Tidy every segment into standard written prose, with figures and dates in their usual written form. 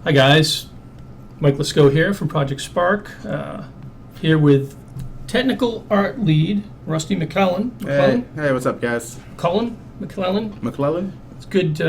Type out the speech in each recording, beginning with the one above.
Hi guys, Mike Lesko here from Project Spark, here with technical art lead Rusty McClellan. Hey, what's up, guys? McClellan. It's good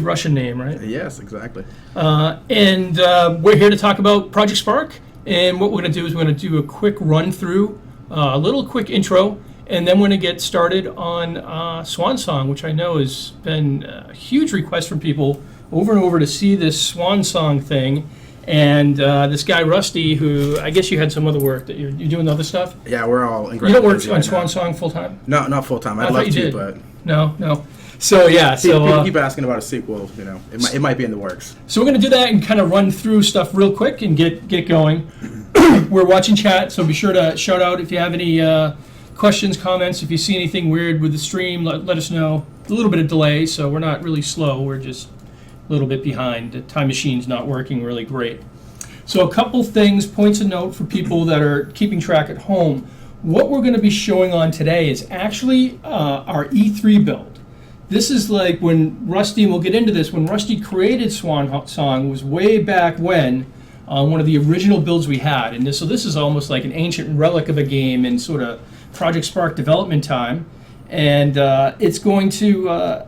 Russian name, right? Yes, exactly. And we're here to talk about Project Spark. And what we're going to do is we're going to do a quick run through, a little quick intro, and then we're going to get started on Swansong, which I know has been a huge request from people over and over to see this Swansong thing. And this guy Rusty, who I guess you had some other work that you're doing other stuff. Yeah, we're all incredibly. You don't work on Swansong full time? No, not full time. I'd love to, did. but no. So yeah, people keep asking about a sequel. You know, it might be in the works. So we're going to do that and kind of run through stuff real quick and get going. We're watching chat, so be sure to shout out if you have any questions, comments. If you see anything weird with the stream, let us know. A little bit of delay, so we're not really slow. We're just a little bit behind. The time machine's not working really great. So a couple things, points of note for people that are keeping track at home. What we're going to be showing on today is actually our E3 build. This is like when Rusty, and we'll get into this, when Rusty created Swansong was way back when, one of the original builds we had. And so this is almost like an ancient relic of a game in sort of Project Spark development time. And it's going to,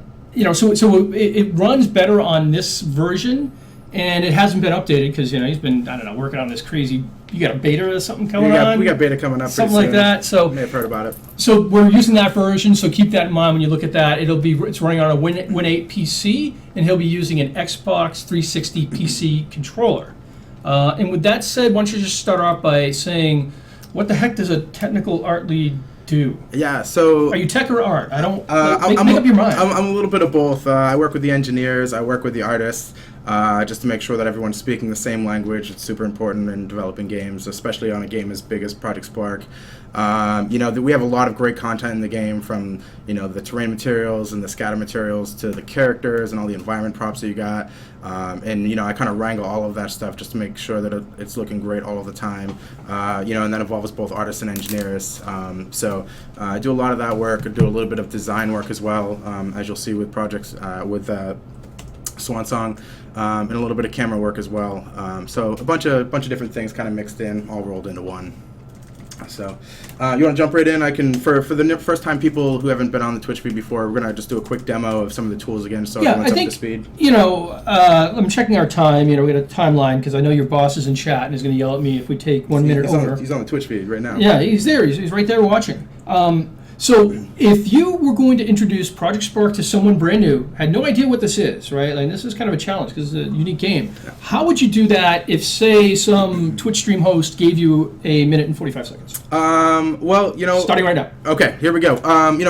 so it runs better on this version, and it hasn't been updated because, he's been, working on this crazy, you got a beta or something coming on? We got beta coming up something like that. So you may have heard about it. So we're using that version, so keep that in mind when you look at that. It's running on a Win 8 PC, and he'll be using an Xbox 360 PC controller. And with that said, why don't you just start off by saying, what the heck does a technical art lead do? Yeah, so... Are you tech or art? I don't... make up your mind. I'm a little bit of both. I work with the engineers, I work with the artists, just to make sure that everyone's speaking the same language. It's super important in developing games, especially on a game as big as Project Spark. We have a lot of great content in the game, from the terrain materials and the scatter materials to the characters and all the environment props that you got. I kind of wrangle all of that stuff just to make sure that it's looking great all of the time. And that involves both artists and engineers. So I do a lot of that work. I do a little bit of design work as well, as you'll see with projects with Swansong, and a little bit of camera work as well. So a bunch of different things kind of mixed in, all rolled into one. So you want to jump right in? I can, for the first time people who haven't been on the Twitch feed before, we're going to just do a quick demo of some of the tools again, so everyone's up to speed. I'm checking our time. We got a timeline because I know your boss is in chat and is going to yell at me if we take 1 minute over. He's on the Twitch feed right now. Yeah, he's there. He's right there watching. So if you were going to introduce Project Spark to someone brand new, had no idea what this is, right? Like, this is kind of a challenge because it's a unique game. Yeah. How would you do that if, say, some Twitch stream host gave you 1 minute and 45 seconds? Starting right now. Okay, here we go.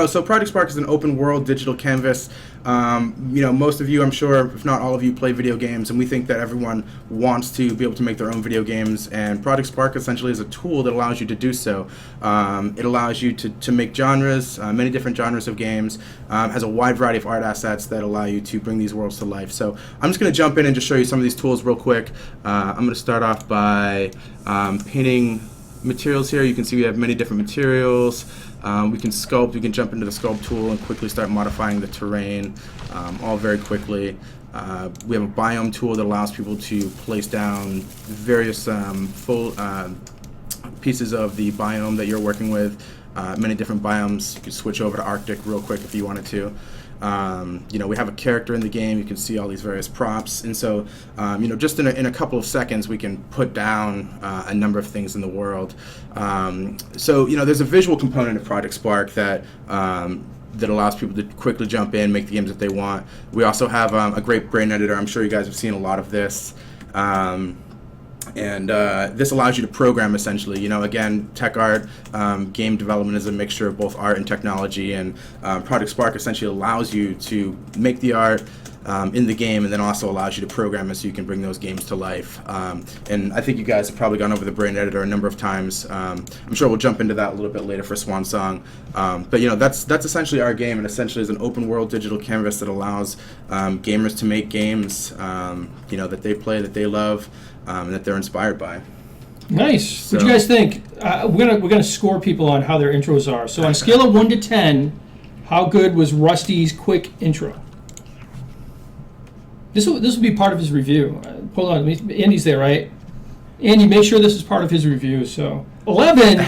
So Project Spark is an open world digital canvas. Most of you, I'm sure, if not all of you, play video games, and we think that everyone wants to be able to make their own video games, and Project Spark essentially is a tool that allows you to do so. It allows you to make genres, many different genres of games, has a wide variety of art assets that allow you to bring these worlds to life. So I'm just going to jump in and just show you some of these tools real quick. I'm going to start off by painting materials here. You can see we have many different materials. We can sculpt. We can jump into the sculpt tool and quickly start modifying the terrain, all very quickly. We have a biome tool that allows people to place down various full pieces of the biome that you're working with. Many different biomes. You can switch over to Arctic real quick if you wanted to. We have a character in the game. You can see all these various props, and so just in a couple of seconds we can put down a number of things in the world. There's a visual component of Project Spark that allows people to quickly jump in, make the games that they want. We also have a great brain editor. I'm sure you guys have seen a lot of this. This allows you to program, essentially. Again, tech art, game development is a mixture of both art and technology, and Project Spark essentially allows you to make the art in the game, and then also allows you to program it so you can bring those games to life. And I think you guys have probably gone over the brain editor a number of times. I'm sure we'll jump into that a little bit later for Swansong. But that's essentially our game, and essentially is an open world digital canvas that allows gamers to make games that they play, that they love, and that they're inspired by. Nice. So, what do you guys think? We're gonna score people on how their intros are. So on a scale of 1 to 10, how good was Rusty's quick intro? This will be part of his review. Hold on, Andy's there, right? Andy, make sure this is part of his review. So 11.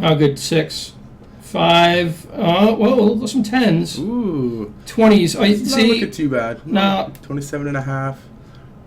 Oh, good. 6, 5. Well, there's some 10s. Ooh. 20s. It's not looking too bad. No. 27 and a half.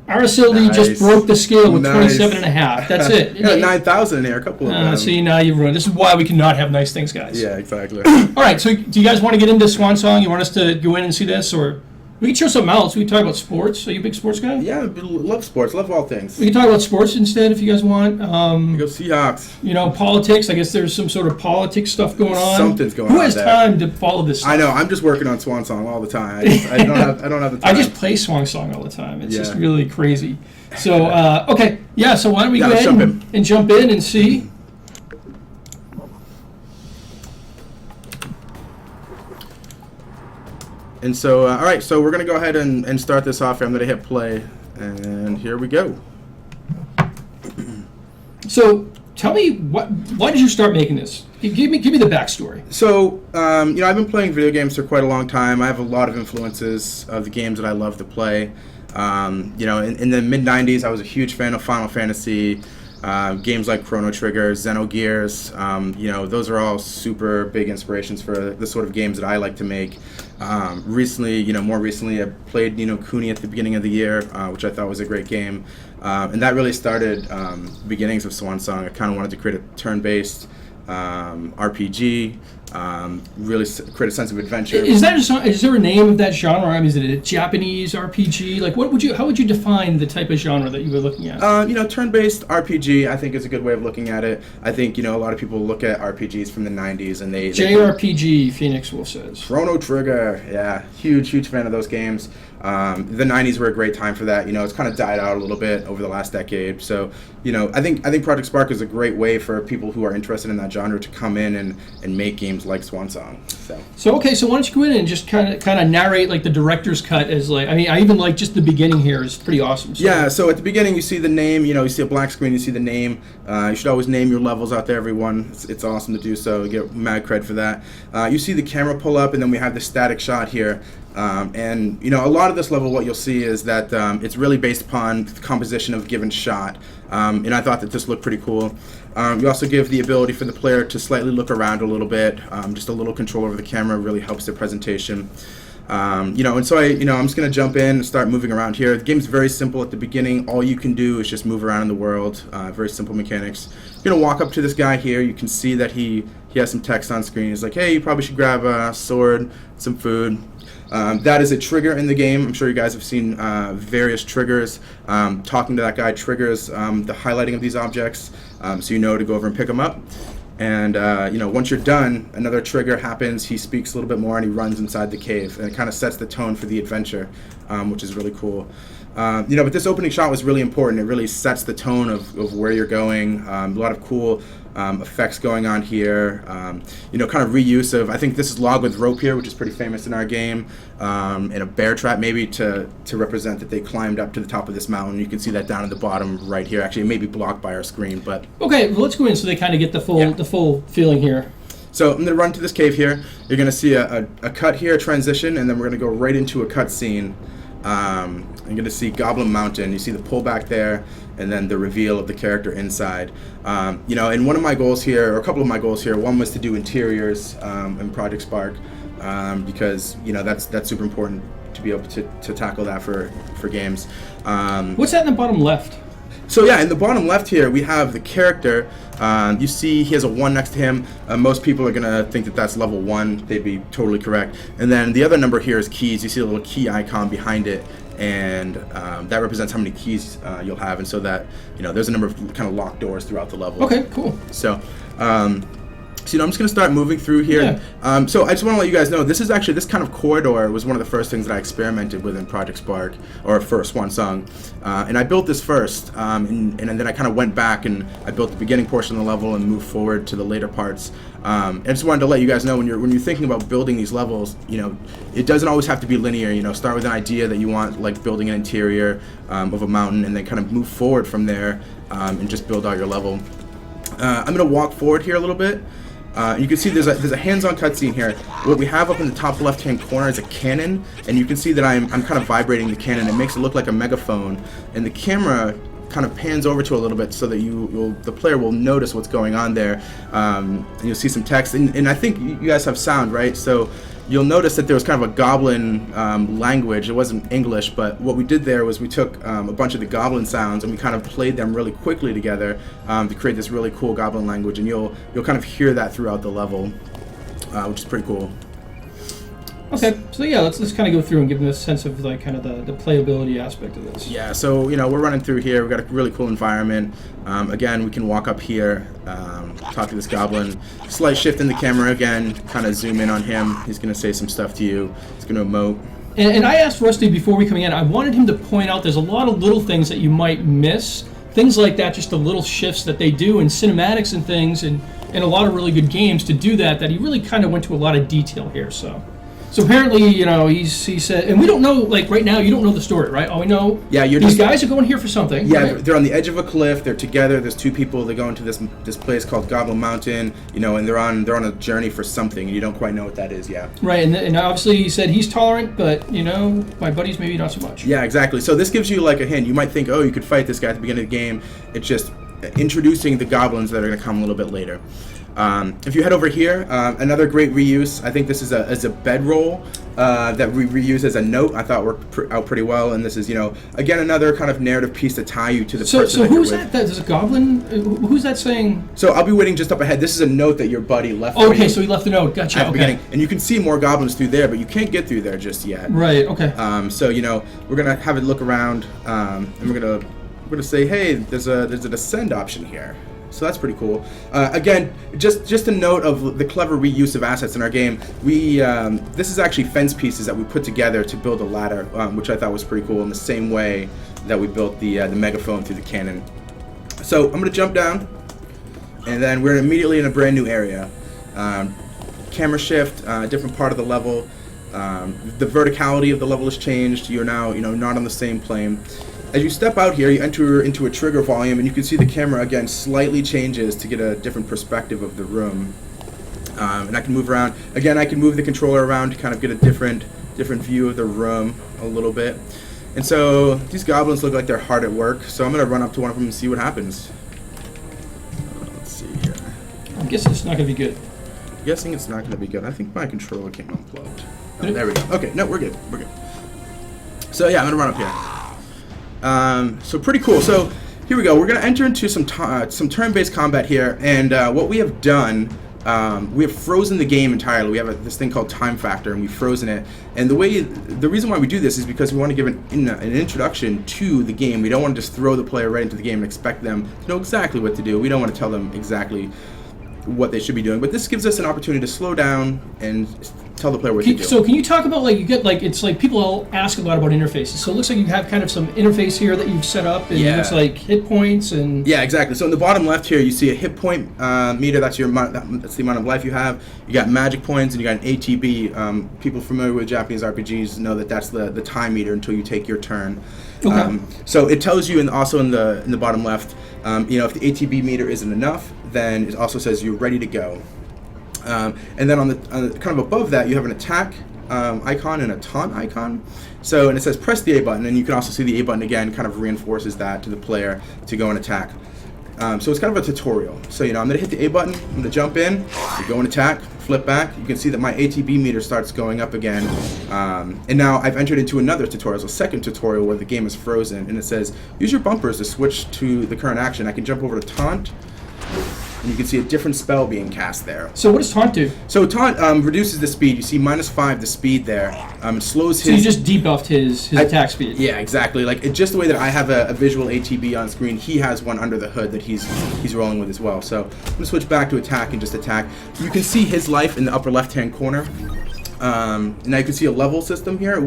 Arasildi just broke the scale with Nice. 27 and a half. That's it. You got 9,000 in here, a couple of them. See, now you've ruined. This is why we cannot have nice things, guys. Yeah, exactly. All right, so do you guys want to get into Swansong? You want us to go in and see this? Or we can show something else. We can talk about sports. Are you a big sports guy? Yeah, love sports, love all things. We can talk about sports instead if you guys want. Go Seahawks. You know, politics. I guess there's some sort of politics stuff going on. Something's going on. Who has time to follow this stuff? I know. I'm just working on Swansong all the time. I don't have the time. I just play Swansong all the time. It's just Yeah. really crazy. So, okay. Yeah, so why don't we go let's ahead jump and jump in and see. And so, all right, so we're going to go ahead and start this off here. I'm going to hit play, and here we go. So, tell me, why did you start making this? Give me the backstory. So, I've been playing video games for quite a long time. I have a lot of influences of the games that I love to play. In the mid-'90s, I was a huge fan of Final Fantasy, games like Chrono Trigger, Xenogears. Those are all super big inspirations for the sort of games that I like to make. More recently, I played Kuni at the beginning of the year, which I thought was a great game, and that really started beginnings of Swansong. I kind of wanted to create a turn-based RPG, really create a sense of adventure. Is there a name of that genre? I mean, is it a Japanese RPG? Like, how would you define the type of genre that you were looking at? Turn-based RPG, I think, is a good way of looking at it. I think, a lot of people look at RPGs from the 90s and they JRPG, Phoenix Wolf says. Chrono Trigger, yeah, huge fan of those games. The 90s were a great time for that. It's kind of died out a little bit over the last decade. So, I think Project Spark is a great way for people who are interested in that genre to come in and make games like Swansong. So why don't you go in and just kind of narrate like the director's cut as like, I mean, I even like just the beginning here is pretty awesome. So. Yeah, so at the beginning you see the name, you see a black screen, you see the name. You should always name your levels out there, everyone. It's awesome to do so. You get mad cred for that. You see the camera pull up, and then we have the static shot here. A lot of this level, what you'll see is that it's really based upon the composition of a given shot. And I thought that this looked pretty cool. You also give the ability for the player to slightly look around a little bit. Just a little control over the camera really helps the presentation. I'm just going to jump in and start moving around here. The game's very simple at the beginning. All you can do is just move around in the world. Very simple mechanics. You're going to walk up to this guy here. You can see that he has some text on screen. He's like, hey, you probably should grab a sword, some food. That is a trigger in the game. I'm sure you guys have seen various triggers. Talking to that guy triggers the highlighting of these objects, so you know to go over and pick them up. And once you're done, another trigger happens. He speaks a little bit more, and he runs inside the cave, and it kind of sets the tone for the adventure, which is really cool. But this opening shot was really important. It really sets the tone of where you're going. A lot of cool effects going on here. Kind of reuse of, I think this is log with rope here, which is pretty famous in our game, and a bear trap maybe to represent that they climbed up to the top of this mountain. You can see that down at the bottom right here. Actually, it may be blocked by our screen, but okay, well, let's go in so they kind of get the full feeling here. So I'm going to run to this cave here. You're going to see a cut here, a transition, and then we're going to go right into a cut scene. I'm going to see Goblin Mountain. You see the pullback there, and then the reveal of the character inside. And one of my goals here, or a couple of my goals here, one was to do interiors in Project Spark, because that's super important to be able to tackle that for games. What's that in the bottom left? So yeah, in the bottom left here, we have the character. You see he has a 1 next to him. Most people are going to think that that's level 1. They'd be totally correct. And then the other number here is keys. You see a little key icon behind it, and that represents how many keys you'll have. And so that, there's a number of kind of locked doors throughout the level. Okay, cool. So, I'm just going to start moving through here. Yeah. So I just want to let you guys know, this kind of corridor was one of the first things that I experimented with in Project Spark, or for Swansong. And I built this first, and then I kind of went back and I built the beginning portion of the level and moved forward to the later parts. And I just wanted to let you guys know, when you're thinking about building these levels, it doesn't always have to be linear. Start with an idea that you want, like building an interior of a mountain, and then kind of move forward from there and just build out your level. I'm going to walk forward here a little bit. You can see there's a hands-on cutscene here. What we have up in the top left-hand corner is a cannon, and you can see that I'm kind of vibrating the cannon. It makes it look like a megaphone, and the camera kind of pans over to a little bit so that the player will notice what's going on there. And you'll see some text, and I think you guys have sound, right? So you'll notice that there was kind of a goblin language. It wasn't English, but what we did there was we took a bunch of the goblin sounds and we kind of played them really quickly together to create this really cool goblin language, and you'll kind of hear that throughout the level, which is pretty cool. Okay, so yeah, let's kind of go through and give them a sense of like kind of the playability aspect of this. Yeah, so we're running through here. We've got a really cool environment. Again, we can walk up here, talk to this goblin. Slight shift in the camera again, kind of zoom in on him. He's going to say some stuff to you. He's going to emote. And I asked Rusty before we come in, I wanted him to point out there's a lot of little things that you might miss. Things like that, just the little shifts that they do in cinematics and things, and a lot of really good games to do that he really kind of went to a lot of detail here, so. So apparently, he said, and we don't know, like right now, you don't know the story, right? All we know, these guys are going here for something. Yeah, right? They're on the edge of a cliff. They're together. There's two people. They go into this place called Goblin Mountain, and they're on a journey for something, and you don't quite know what that is yet. Right, and obviously he said he's tolerant, but my buddies maybe not so much. Yeah, exactly. So this gives you like a hint. You might think, oh, you could fight this guy at the beginning of the game. It's just introducing the goblins that are going to come a little bit later. If you head over here, another great reuse. I think this is a bedroll that we reuse as a note. I thought worked out pretty well. And this is, again, another kind of narrative piece to tie you to the person. So who's that? There's a goblin. Who's that saying? So I'll be waiting just up ahead. This is a note that your buddy left. Oh, okay, so he left a note. Gotcha. At the beginning, and you can see more goblins through there, but you can't get through there just yet. Right. Okay. So we're gonna have a look around, and we're gonna say, hey, there's a descend option here. So that's pretty cool. Again, just a note of the clever reuse of assets in our game. This is actually fence pieces that we put together to build a ladder, which I thought was pretty cool in the same way that we built the megaphone through the cannon. So I'm going to jump down, and then we're immediately in a brand new area. Camera shift, different part of the level. The verticality of the level has changed. You're now not on the same plane. As you step out here, you enter into a trigger volume, and you can see the camera again slightly changes to get a different perspective of the room. And I can move around. Again, I can move the controller around to kind of get a different view of the room a little bit. And so these goblins look like they're hard at work. So I'm going to run up to one of them and see what happens. Let's see here. I'm guessing it's not going to be good. I'm guessing it's not going to be good. I think my controller came unplugged. Oh, there we go. Okay, no, we're good. We're good. So yeah, I'm going to run up here. So pretty cool. So here we go. We're going to enter into some turn-based combat here, and what we have done, we have frozen the game entirely. We have this thing called time factor, and we've frozen it. And the reason why we do this is because we want to give an introduction to the game. We don't want to just throw the player right into the game and expect them to know exactly what to do. We don't want to tell them exactly what they should be doing, but this gives us an opportunity to slow down and tell the player what to do. So can you talk about it's like people all ask a lot about interfaces. So it looks like you have kind of some interface here that you've set up, and it looks like hit points and. Yeah, exactly. So in the bottom left here, you see a hit point meter. That's the amount of life you have. You got magic points, and you got an ATB. People familiar with Japanese RPGs know that that's the time meter until you take your turn. Okay. So it tells you, and also in the bottom left, if the ATB meter isn't enough, then it also says you're ready to go. And then on the kind of above that, you have an attack icon and a taunt icon. So, and it says press the A button, and you can also see the A button again kind of reinforces that to the player to go and attack. So it's kind of a tutorial. So, I'm going to hit the A button, I'm going to jump in, go and attack, flip back. You can see that my ATB meter starts going up again. And now I've entered into another tutorial, a second tutorial where the game is frozen, and it says use your bumpers to switch to the current action. I can jump over to taunt, and you can see a different spell being cast there. So what does taunt do? So taunt reduces the speed. You see -5 the speed there. It slows his... So you just debuffed his attack speed. Yeah, exactly. Like just the way that I have a visual ATB on screen, he has one under the hood that he's rolling with as well. So I'm going to switch back to attack and just attack. You can see his life in the upper left-hand corner. Now you can see a level system here.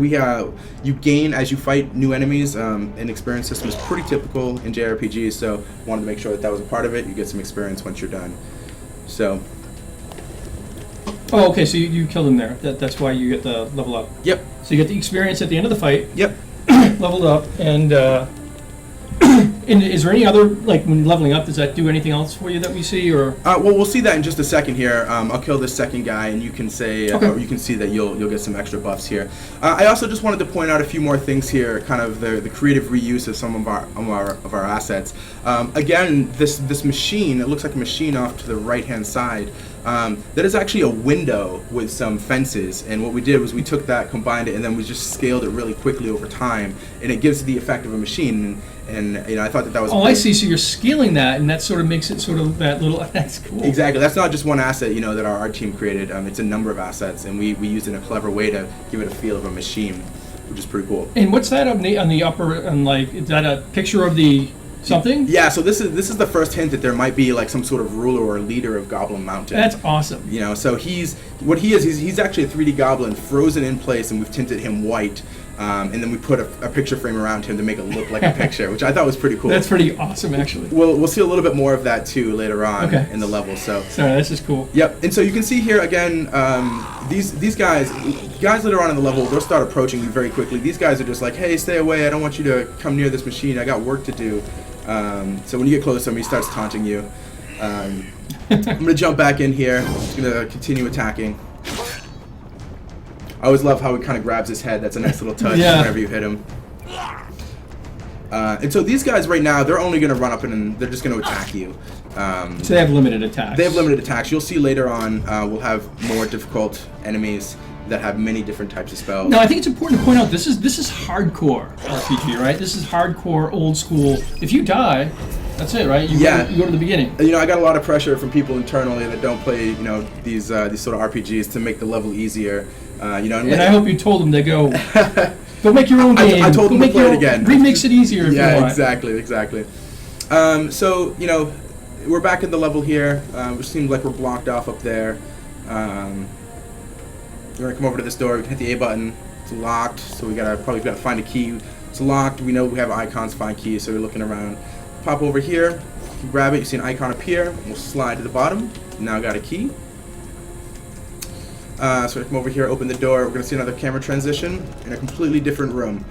You gain as you fight new enemies. An experience system is pretty typical in JRPGs, so wanted to make sure that was a part of it. You get some experience once you're done. So. Oh, okay. So you killed him there. That's why you get the level up. Yep. So you get the experience at the end of the fight. Yep. Leveled up, and And is there any other, like when leveling up, does that do anything else for you that we see, or? Well, we'll see that in just a second here. I'll kill this second guy, and you can say, Okay. or you can see that you'll get some extra buffs here. I also just wanted to point out a few more things here, kind of the creative reuse of some of our assets. Again, this machine, it looks like a machine off to the right-hand side. That is actually a window with some fences, and what we did was we took that, combined it, and then we just scaled it really quickly over time, and it gives the effect of a machine. And I thought that was. Oh, I see. So you're scaling that, and that sort of makes it sort of that little. That's cool. Exactly. That's not just one asset, that our team created. It's a number of assets, and we used it in a clever way to give it a feel of a machine, which is pretty cool. And what's that on the upper? And like, is that a picture of the something? Yeah. So this is the first hint that there might be like some sort of ruler or leader of Goblin Mountain. That's awesome. So he's actually a 3D goblin frozen in place, and we've tinted him white. And then we put a picture frame around him to make it look like a picture, which I thought was pretty cool. That's pretty awesome, actually. We'll see a little bit more of that too later on in the level. So sorry, that's just cool. Yep. And so you can see here again, these guys later on in the level, they'll start approaching you very quickly. These guys are just like, hey, stay away. I don't want you to come near this machine. I got work to do. So when you get close to him, he starts taunting you. I'm gonna jump back in here. Just gonna continue attacking. I always love how he kind of grabs his head. That's a nice little touch whenever you hit him. And so these guys right now, they're only going to run up and they're just going to attack you. So they have limited attacks. They have limited attacks. You'll see later on we'll have more difficult enemies that have many different types of spells. No, I think it's important to point out this is hardcore RPG, right? This is hardcore, old school. If you die, that's it, right? You go to the beginning. I got a lot of pressure from people internally that don't play, these sort of RPGs to make the level easier. And I hope you told them to go make your own game. I told them to play it again. Remix it easier if you want. Exactly. So, we're back in the level here, which seems like we're blocked off up there. We're going to come over to this door. We can hit the A button. It's locked, so we probably got to find a key. It's locked. We know we have icons, find keys, so we're looking around. Pop over here. You grab it. You see an icon appear. We'll slide to the bottom. Now got a key. So we come over here, open the door. We're going to see another camera transition in a completely different room.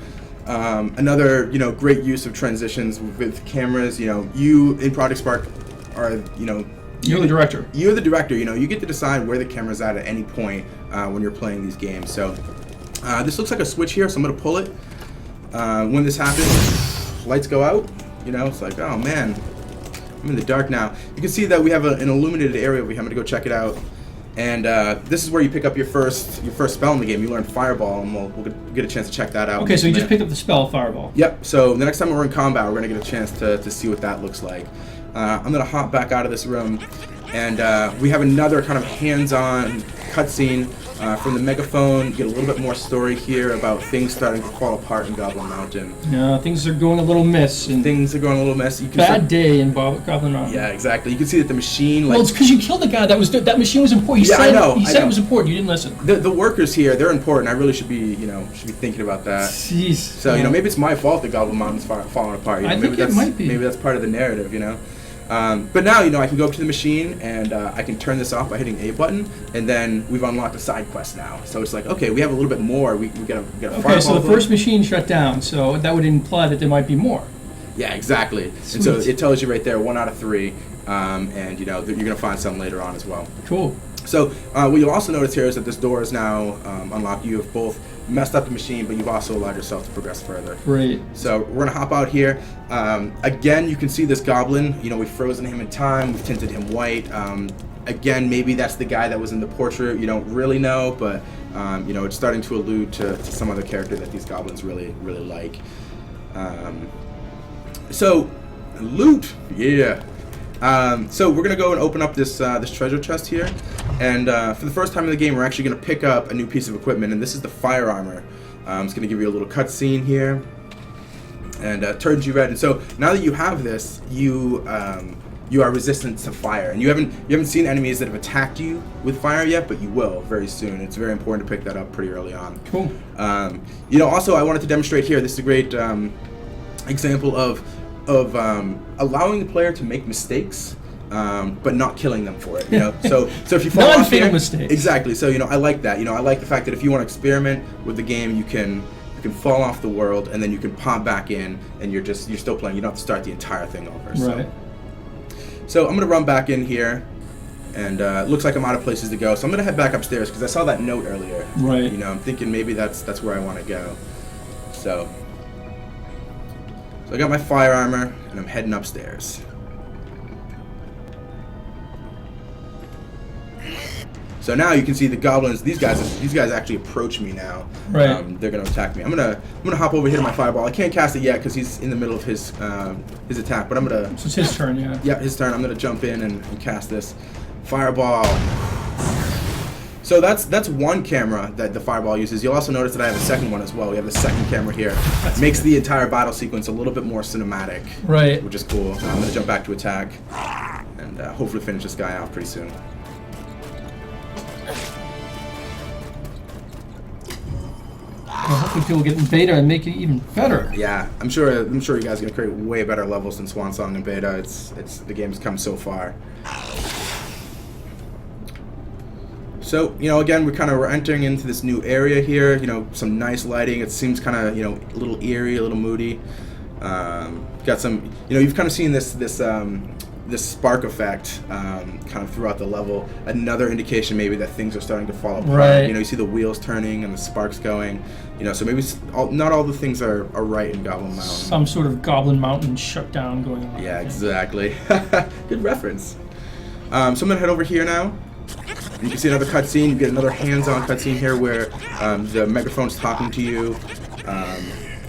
Another, great use of transitions with cameras. You in Project Spark are, You're the director. You're the director. You get to decide where the camera's at any point when you're playing these games. So this looks like a switch here, so I'm going to pull it. When this happens, lights go out. It's like, oh man, I'm in the dark now. You can see that we have an illuminated area over here. I'm going to go check it out. And this is where you pick up your first spell in the game. You learn Fireball, and we'll get a chance to check that out. Okay, so you just picked up the spell Fireball. Yep. So the next time we're in combat, we're going to get a chance to see what that looks like. I'm going to hop back out of this room, and we have another kind of hands-on cutscene from the megaphone. Get a little bit more story here about things starting to fall apart in Goblin Mountain. Yeah, things are going a little miss. Things are going a little mess. Bad day in Goblin Mountain. Yeah, exactly. You can see that the machine. Well, it's because you killed the guy. That machine was important. I know. He said it was important. You didn't listen. The workers here, they're important. I really should be thinking about that. Jeez. So maybe it's my fault that Goblin Mountain's falling apart. I think it might be. Maybe that's part of the narrative. But now, I can go up to the machine and I can turn this off by hitting A button, and then we've unlocked a side quest now. So it's like, okay, we have a little bit more. We got a Okay, so the first machine shut down, so that would imply that there might be more. Yeah, exactly. Sweet. And so it tells you right there, 1 out of 3, and you're going to find some later on as well. Cool. So what you'll also notice here is that this door is now unlocked. You have both messed up the machine, but you've also allowed yourself to progress further. Great. So we're gonna hop out here. Again, you can see this goblin. We've frozen him in time. We've tinted him white. Again, maybe that's the guy that was in the portrait. You don't really know, but it's starting to allude to some other character that these goblins really like. So loot, yeah. So we're gonna go and open up this treasure chest here, and for the first time in the game, we're actually gonna pick up a new piece of equipment, and this is the fire armor. It's gonna give you a little cutscene here, and turns you red. And so now that you have this, you are resistant to fire, and you haven't seen enemies that have attacked you with fire yet, but you will very soon. It's very important to pick that up pretty early on. Cool. Also, I wanted to demonstrate here. This is a great example of allowing the player to make mistakes, but not killing them for it. So if you fall off here, mistakes. Exactly. So I like that. I like the fact that if you want to experiment with the game, you can you can fall off the world, and then you can pop back in, and you're still playing. You don't have to start the entire thing over. Right. So I'm gonna run back in here, and it looks like I'm out of places to go. So I'm gonna head back upstairs because I saw that note earlier. Right. You know, I'm thinking maybe that's where I want to go. So I got my fire armor, and I'm heading upstairs. So now you can see the goblins. These guys actually approach me now. Right. They're gonna attack me. I'm gonna hop over here to my fireball. I can't cast it yet because he's in the middle of his attack. But I'm gonna. So it's his turn, yeah. Yeah, his turn. I'm gonna jump in and cast this fireball. So that's one camera that the fireball uses. You'll also notice that I have a second one as well. We have the second camera here. Makes the entire battle sequence a little bit more cinematic. Right. Which is cool. I'm gonna jump back to attack and hopefully finish this guy off pretty soon. Well, hopefully people get in beta and make it even better. Yeah, I'm sure you guys are gonna create way better levels than Swansong in beta. It's the game's come so far. So, you know, again, we're entering into this new area here. You know, some nice lighting. It seems kind of, you know, a little eerie, a little moody. Got some, you know, you've kind of seen this spark effect kind of throughout the level. Another indication maybe that things are starting to fall apart. Right. You know, you see the wheels turning and the sparks going. You know, so maybe not all the things are right in Goblin Mountain. Some sort of Goblin Mountain shutdown going on. Yeah, exactly. Good reference. So I'm gonna head over here now. You can see another cutscene. You get another hands-on cutscene here where the megaphone's talking to you.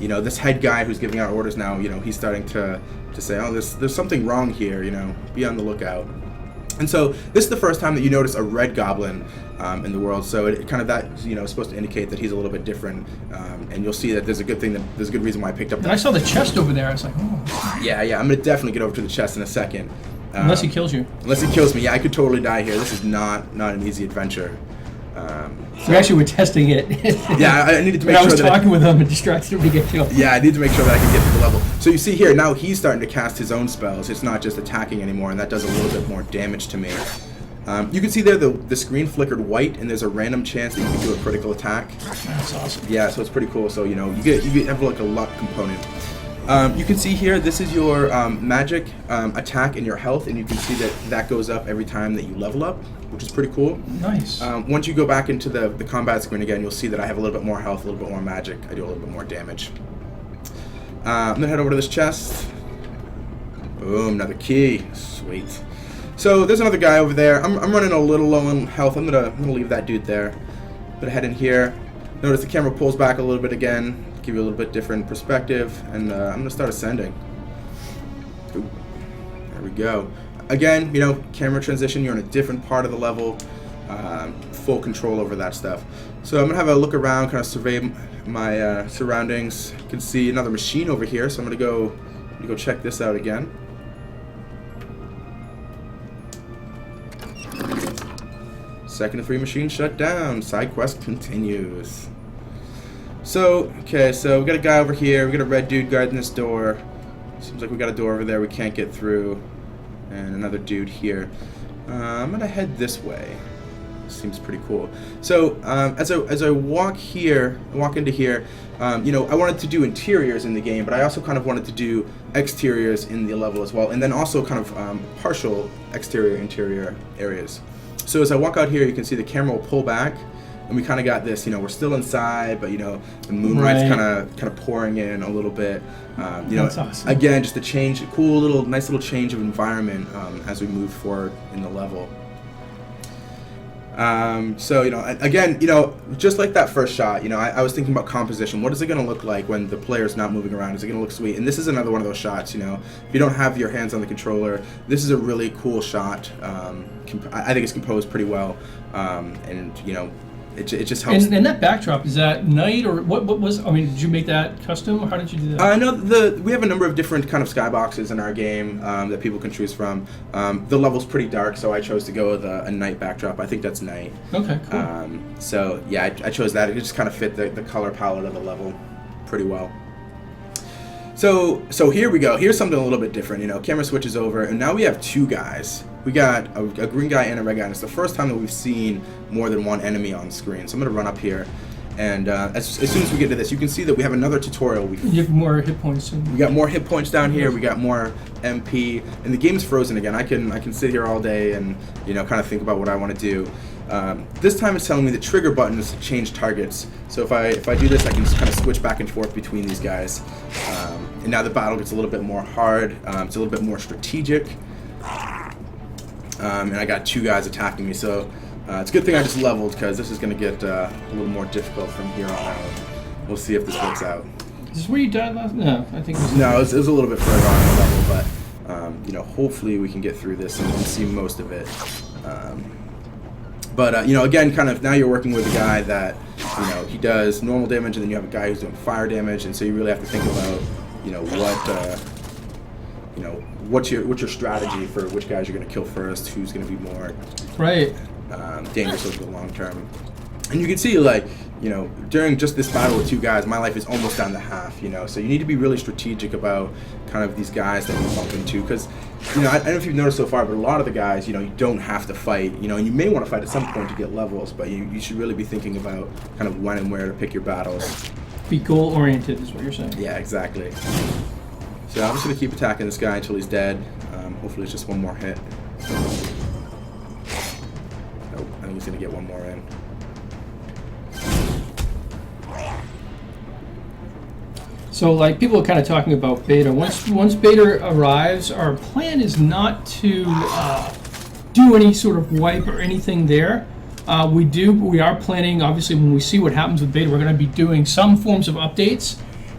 You know, this head guy who's giving out orders now, you know, he's starting to say, oh, there's something wrong here, you know, be on the lookout. And so this is the first time that you notice a red goblin in the world, so it kind of that, you know, is supposed to indicate that he's a little bit different, and you'll see that there's a good reason why I picked up And that. I saw the chest over there. I was like, oh. Yeah, I'm going to definitely get over to the chest in a second. Unless he kills you. Unless he kills me, yeah, I could totally die here. This is not an easy adventure. We actually were testing it. Yeah, I needed to make I sure was that talking with him and distracted him to get killed. Yeah, I need to make sure that I can get to the level. So you see here, now he's starting to cast his own spells. It's not just attacking anymore, and that does a little bit more damage to me. You can see there the screen flickered white, and there's a random chance that you can do a critical attack. That's awesome. Yeah, so it's pretty cool. So, you know, you have like a luck component. You can see here, this is your magic attack and your health, and you can see that goes up every time that you level up, which is pretty cool. Nice. Once you go back into the combat screen again, you'll see that I have a little bit more health, a little bit more magic. I do a little bit more damage. I'm going to head over to this chest. Boom, another key. Sweet. So there's another guy over there. I'm running a little low on health. I'm gonna leave that dude there. I'm gonna head in here. Notice the camera pulls back a little bit again, give you a little bit different perspective, and I'm gonna start ascending. Ooh, there we go. Again, you know, camera transition. You're in a different part of the level. Full control over that stuff. So I'm gonna have a look around, kind of survey my surroundings. You can see another machine over here, so I'm gonna go check this out again. Second of 3 machines shut down. Side quest continues. So, okay, so we got a guy over here. We got a red dude guarding this door. Seems like we got a door over there we can't get through. And another dude here. I'm gonna head this way. Seems pretty cool. So, as I walk into here, you know, I wanted to do interiors in the game, but I also kind of wanted to do exteriors in the level as well, and then also kind of partial interior areas. So as I walk out here, you can see the camera will pull back, and we kind of got this, you know, we're still inside, but, you know, the moonlight's kind of pouring in a little bit. You know, awesome. Again, just a change, nice little change of environment as we move forward in the level. So, you know, again, you know, just like that first shot, you know, I was thinking about composition. What is it going to look like when the player's not moving around? Is it going to look sweet? And this is another one of those shots, you know, if you don't have your hands on the controller, this is a really cool shot. I think it's composed pretty well, and, you know, it just helps. And that backdrop, is that night, or what was, I mean, did you make that custom, or how did you do that? No, we have a number of different kind of skyboxes in our game that people can choose from. The level's pretty dark, so I chose to go with a night backdrop. I think that's night. Okay, cool. So yeah, I chose that. It just kind of fit the color palette of the level pretty well. So here we go. Here's something a little bit different. You know, camera switches over, and now we have 2 guys. We got a green guy and a red guy, and it's the first time that we've seen more than one enemy on screen. So I'm gonna run up here, And as soon as we get to this, you can see that we have another tutorial. You have more hit points. We got more hit points down here. We got more MP, and the game's frozen again. I can sit here all day and kind of think about what I want to do. This time it's telling me the trigger button is to change targets. So if I do this, I can just kind of switch back and forth between these guys. And now the battle gets a little bit more hard. It's a little bit more strategic. And I got 2 guys attacking me, so it's a good thing I just leveled, because this is going to get a little more difficult from here on out. We'll see if this works out. Is this where you died last? No, I think it was... No, it was a little bit further on the level, but hopefully we can get through this and see most of it. But again, kind of now you're working with a guy that he does normal damage, and then you have a guy who's doing fire damage, and so you really have to think about what's your strategy for which guys you're going to kill first, who's going to be more dangerous over the long term. And you can see, like, during just this battle with 2 guys, my life is almost down to half, so you need to be really strategic about kind of these guys that you bump into, because I don't know if you've noticed so far, but a lot of the guys, you don't have to fight, and you may want to fight at some point to get levels, but you should really be thinking about kind of when and where to pick your battles. Be goal oriented is what you're saying. Yeah, exactly. So I'm just going to keep attacking this guy until he's dead. Hopefully it's just one more hit. Nope, I think he's going to get one more in. So, like, people are kind of talking about beta. Once beta arrives, our plan is not to do any sort of wipe or anything there. We are planning, obviously, when we see what happens with beta, we're going to be doing some forms of updates.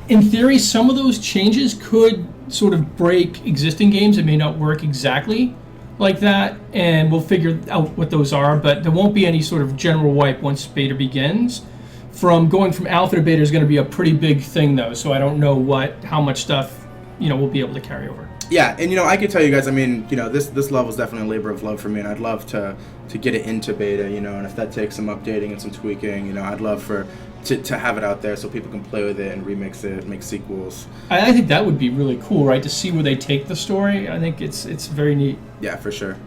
In theory, some of those changes could sort of break existing games. It may not work exactly like that, and we'll figure out what those are, but there won't be any sort of general wipe once beta begins. Going from alpha to beta is going to be a pretty big thing, though, so I don't know how much stuff we'll be able to carry over. Yeah, and I can tell you guys, I mean, this level is definitely a labor of love for me, and I'd love to get it into beta, and if that takes some updating and some tweaking, I'd love to have it out there so people can play with it and remix it, make sequels. I think that would be really cool, right? To see where they take the story. I think it's very neat. Yeah, for sure.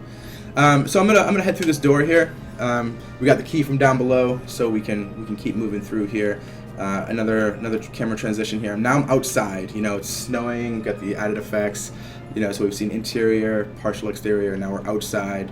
So I'm gonna head through this door here. We got the key from down below, so we can keep moving through here. Another camera transition here. Now I'm outside. It's snowing. Got the added effects. So we've seen interior, partial exterior. Now we're outside.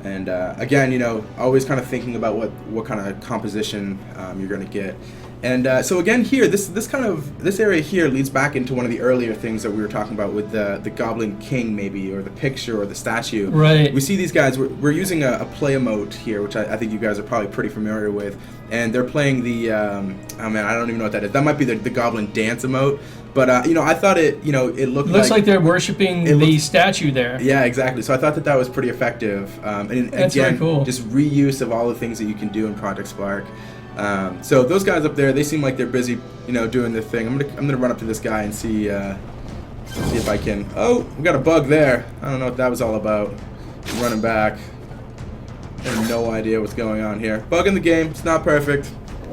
And again, always kind of thinking about what kind of composition you're going to get. And so again here, this area here leads back into one of the earlier things that we were talking about with the Goblin King, maybe, or the picture or the statue. Right. We see these guys. We're using a play emote here, which I think you guys are probably pretty familiar with. And they're playing the oh man, I don't even know what that is. That might be the Goblin dance emote. But I thought it looks like they're worshiping the statue there. Yeah, exactly. So I thought that was pretty effective. And that's again, very cool. Just reuse of all the things that you can do in Project Spark. So those guys up there, they seem like they're busy, doing their thing. I'm gonna run up to this guy and see if I can. Oh, we got a bug there. I don't know what that was all about. I'm running back. I have no idea what's going on here. Bug in the game. It's not perfect.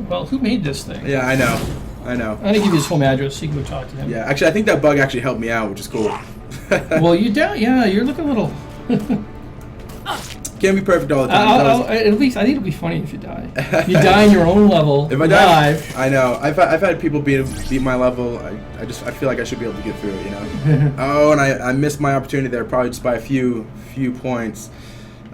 Well, who made this thing? Yeah, I know. I'm gonna give you his home address so you can go talk to him. Yeah, actually, I think that bug actually helped me out, which is cool. Well, yeah, you're looking a little. Can't be perfect all the time. At least I think it'll be funny if you die. You die in your own level. If I die, I know. I've had people beat my level. I feel like I should be able to get through it. Oh, and I missed my opportunity there, probably just by a few points.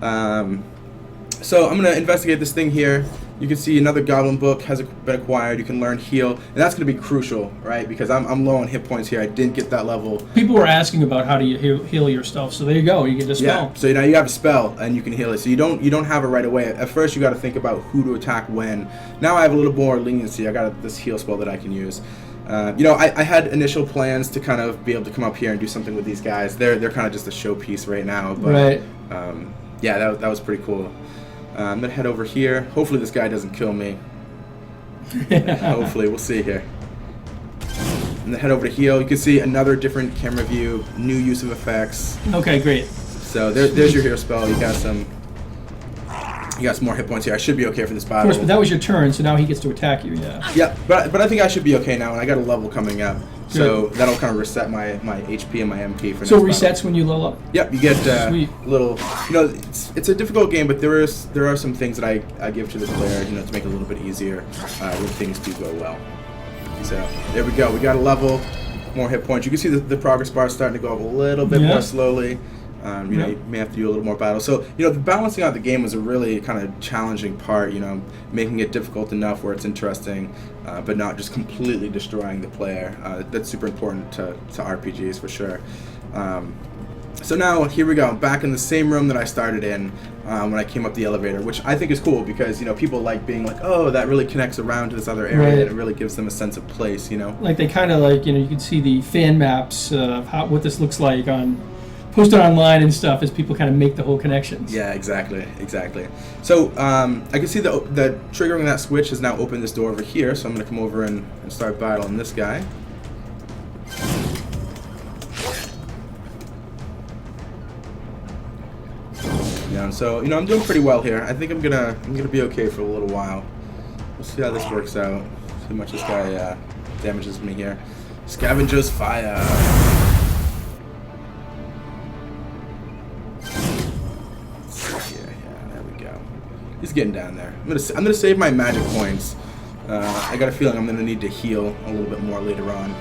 So I'm gonna investigate this thing here. You can see another Goblin book has been acquired. You can learn heal, and that's going to be crucial, right? Because I'm low on hit points here. I didn't get that level. People were asking about how do you heal yourself, so there you go. You get a spell. Yeah. So now you have a spell, and you can heal it. So you don't have it right away. At first, you got to think about who to attack when. Now I have a little more leniency. I got this heal spell that I can use. I had initial plans to kind of be able to come up here and do something with these guys. They're kind of just a showpiece right now. But, right. Yeah, that was pretty cool. I'm going to head over here. Hopefully this guy doesn't kill me. Hopefully. We'll see here. And then head over to heal. You can see another different camera view, new use of effects. Okay, great. So there's your hero spell. You got some more hit points here. I should be okay for this battle. Of course, but that was your turn, so now he gets to attack you, yeah. Yeah, but I think I should be okay now, and I got a level coming up. So that'll kind of reset my HP and my MP for. So it next resets battle. when you level up. Yep, you get Sweet. little. It's a difficult game, but there are some things that I give to the player, to make it a little bit easier when things do go well. So there we go. We got a level, more hit points. You can see the progress bar starting to go up a little bit more slowly. You may have to do a little more battle. So, the balancing out the game was a really kind of challenging part, making it difficult enough where it's interesting, but not just completely destroying the player. That's super important to RPGs for sure. So now, here we go, back in the same room that I started in when I came up the elevator, which I think is cool because, people like being like, oh, that really connects around to this other area, and it really gives them a sense of place, Like they kind of like, you can see the fan maps of what this looks like posted online and stuff as people kind of make the whole connections. Yeah, exactly. So I can see that triggering that switch has now opened this door over here, so I'm going to come over and start battling this guy. Yeah, so I'm doing pretty well here. I think I'm gonna be okay for a little while. We'll see how this works out. See how much this guy damages me here. Scavenger's fire. He's getting down there. I'm gonna save my magic points. I got a feeling I'm gonna need to heal a little bit more later on.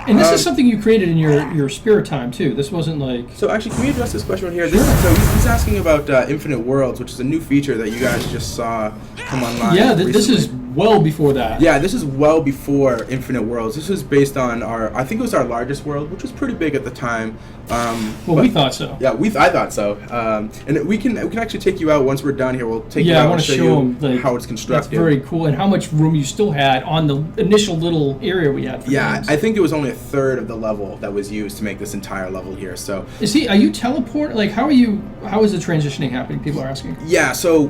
And this is something you created in your spare time too. This wasn't like. So actually, can we address this question right here? So he's asking about Infinite Worlds, which is a new feature that you guys just saw come online. Yeah, this is well before that. Yeah, this is well before Infinite Worlds. This was based on I think it was our largest world, which was pretty big at the time. We thought so. Yeah, I thought so. And we can actually take you out once we're done here. We'll take you out I want and to show them how it's constructed. That's very cool, and how much room you still had on the initial little area we had. For games. I think it was only a third of the level that was used to make this entire level here. So are you teleporting? Like, how is the transitioning happening? People are asking. Yeah, so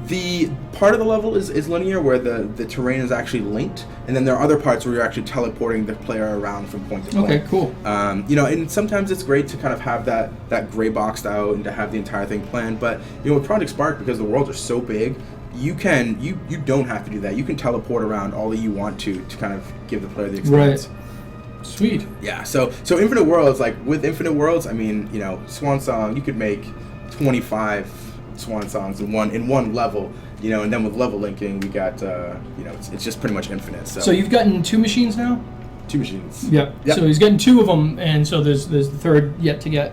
the part of the level is linear, where the terrain is actually linked, and then there are other parts where you're actually teleporting the player around from point to point. Okay, cool. And sometimes it's great to kind of have that gray boxed out and to have the entire thing planned. But with Project Spark, because the worlds are so big, you don't have to do that. You can teleport around all that you want to kind of give the player the experience. Right. Sweet. Yeah. So Infinite Worlds, like with Infinite Worlds, I mean, Swansong, you could make 25 Swansongs in one level, and then with level linking, we got, it's just pretty much infinite. So you've gotten 2 machines now? 2 machines. Yep. So he's getting 2 of them, and so there's the third yet to get.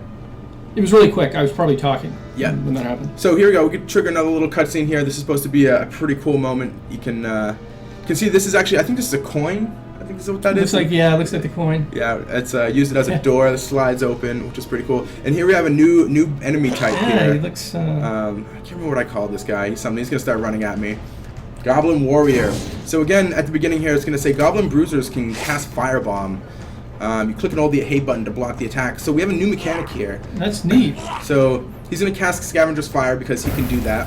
It was really quick. I was probably talking when that happened. So here we go. We can trigger another little cutscene here. This is supposed to be a pretty cool moment. You can see this is actually, I think this is a coin. I think this is what that is. It looks like the coin. Yeah, it's used it as a door that slides open, which is pretty cool. And here we have a new enemy type here. Yeah, he looks. I can't remember what I called this guy. He's gonna start running at me. Goblin Warrior. So again, at the beginning here, it's gonna say Goblin Bruisers can cast Firebomb. You click and hold the A button to block the attack. So we have a new mechanic here. That's neat. So he's gonna cast Scavenger's Fire because he can do that.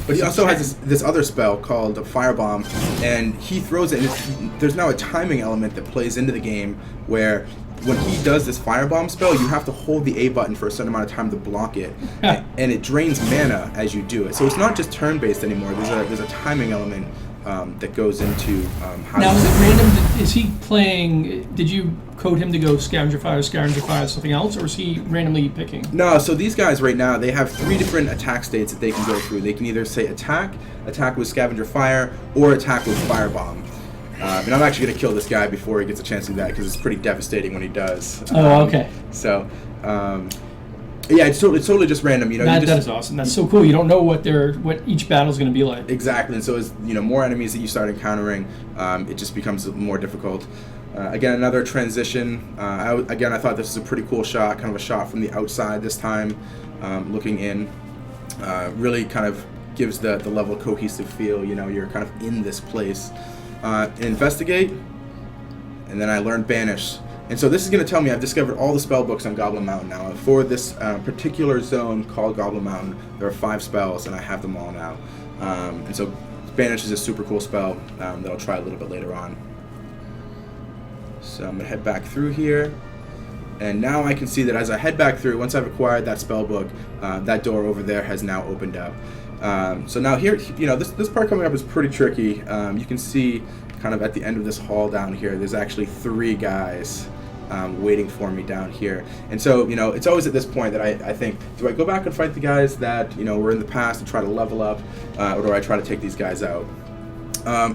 But he also has this other spell called Firebomb, and he throws it, and there's now a timing element that plays into the game where when he does this Firebomb spell, you have to hold the A button for a certain amount of time to block it, and it drains mana as you do it. So it's not just turn-based anymore. There's a timing element that goes into how. Now, is it random? Is he playing? Did you code him to go Scavenger Fire, something else, or is he randomly picking? No. So these guys right now, they have 3 different attack states that they can go through. They can either say attack with Scavenger Fire, or attack with Firebomb. And I'm actually going to kill this guy before he gets a chance to do that, because it's pretty devastating when he does. Okay. So. Yeah, it's totally just random. That is awesome. That's so cool. You don't know what each battle's going to be like. Exactly, and so as more enemies that you start encountering, it just becomes more difficult. Again, another transition. I thought this was a pretty cool shot, kind of a shot from the outside this time, looking in. Really kind of gives the level cohesive feel. You're kind of in this place. Investigate, and then I learned Banish. And so this is going to tell me I've discovered all the spell books on Goblin Mountain now. For this particular zone called Goblin Mountain, there are 5 spells, and I have them all now. And so Banish is a super cool spell that I'll try a little bit later on. So I'm going to head back through here. And now I can see that as I head back through, once I've acquired that spell book, that door over there has now opened up. So now here, this part coming up is pretty tricky. You can see kind of at the end of this hall down here, there's actually 3 guys waiting for me down here. And so, you know, it's always at this point that I think, do I go back and fight the guys that, you know, were in the past and try to level up, or do I try to take these guys out?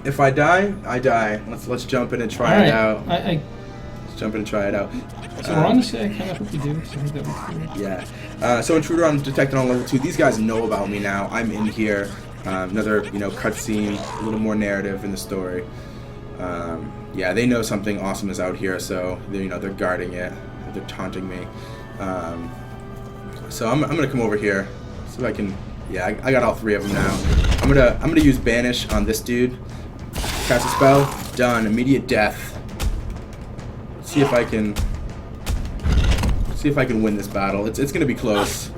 If I die, I die. Let's jump in and try it out. Let's jump in and try it out. So we're on this guy, kind of hope you do. So I think that would be cool. Yeah. So intruder on detected on level 2. These guys know about me now. I'm in here. Another, you know, cutscene, a little more narrative in the story. Yeah, they know something awesome is out here, so they're, you know, they're guarding it. They're taunting me. So I'm gonna come over here, see if I can. Yeah, I got all 3 of them now. I'm gonna use banish on this dude. Cast a spell. Done. Immediate death. Let's see if I can. See if I can win this battle. It's gonna be close.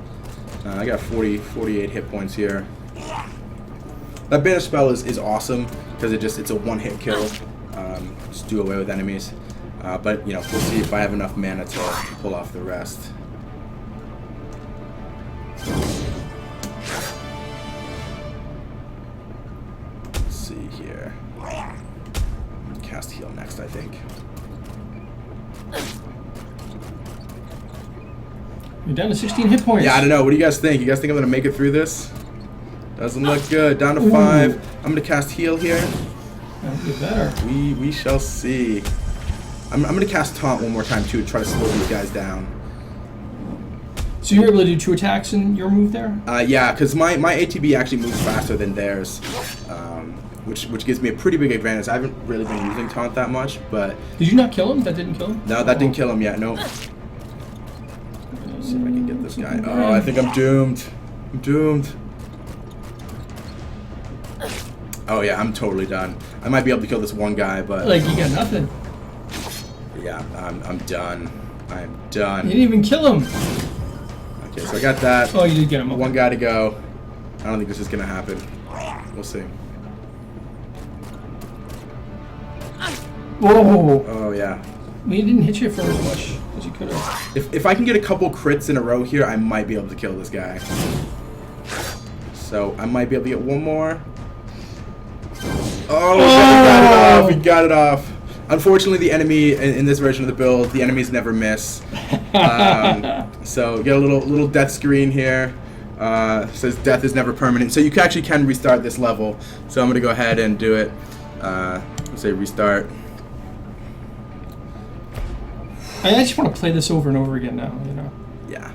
I got 48 hit points here. That banish spell is awesome because it's a one-hit kill. Just do away with enemies. But you know, we'll see if I have enough mana to pull off the rest. Let's see here. Cast heal next, I think. You're down to 16 hit points. Yeah, I don't know. What do you guys think? You guys think I'm gonna make it through this? Doesn't look good. Down to 5. I'm gonna cast heal here. That'll be better. We shall see. I'm gonna cast taunt one more time too to try to slow these guys down. So you're able to do 2 attacks in your move there? Yeah, because my ATB actually moves faster than theirs, which gives me a pretty big advantage. I haven't really been using taunt that much, but Did you not kill him? That didn't kill him? no, that didn't kill him yet. No. Let's see if I can get this guy. Oh, I think I'm doomed. I'm doomed. Oh yeah, I'm totally done. I might be able to kill this one guy, but Like, you got nothing. yeah, I'm done. I'm done. You didn't even kill him. Okay, so I got that. Oh, you did get him. Okay. One guy to go. I don't think this is gonna happen. We'll see. Whoa. Oh yeah. We didn't hit you for as much as you could have. If I can get a couple crits in a row here, I might be able to kill this guy. So I might be able to get one more. Oh, we got it off. We got it off. Unfortunately, the enemy in this version of the build, the enemies never miss. So get a little death screen here. Says death is never permanent. So you actually can restart this level. So I'm gonna go ahead and do it. Let's say restart. I just want to play this over and over again now, you know. Yeah.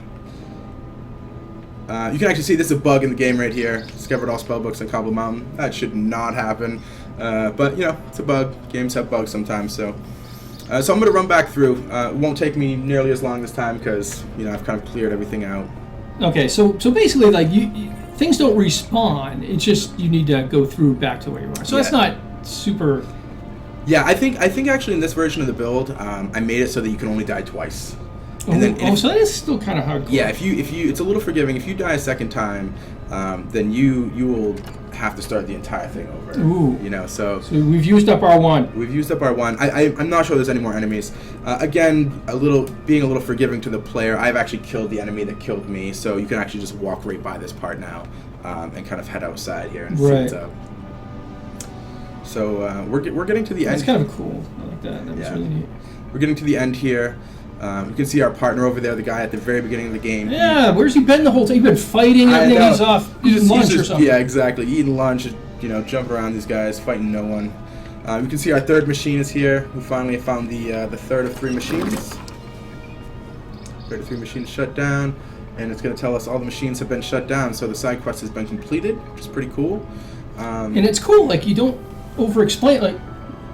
You can actually see this is a bug in the game right here. Discovered all spellbooks on Cobble Mountain. That should not happen. But, you know, it's a bug. Games have bugs sometimes, so... so I'm going to run back through. It won't take me nearly as long this time because, you know, I've kind of cleared everything out. Okay, so basically, like, you things don't respawn. It's just you need to go through back to where you are. So that's not super... Yeah, I think actually in this version of the build, I made it so that you can only die twice. And so that is still kind of hardcore. Yeah, if you it's a little forgiving. If you die a second time, then you will have to start the entire thing over. Ooh. You know, so we've used up our one. We've used up our one. I'm not sure there's any more enemies. Again, being a little forgiving to the player. I've actually killed the enemy that killed me, so you can actually just walk right by this part now, and kind of head outside here and see what's up. So we're getting to the end. That's kind of cool. I like that. That was really neat. We're getting to the end here. You can see our partner over there, the guy at the very beginning of the game. Yeah, where's he been the whole time? He's been fighting everything. He's off eating lunch or something. Yeah, exactly. Eating lunch, you know, jumping around these guys, fighting no one. You can see our third machine is here. We finally found the third of 3 machines. Third of 3 machines shut down, and it's going to tell us all the machines have been shut down. So the side quest has been completed, which is pretty cool. And it's cool. Like, you don't over-explain. Like,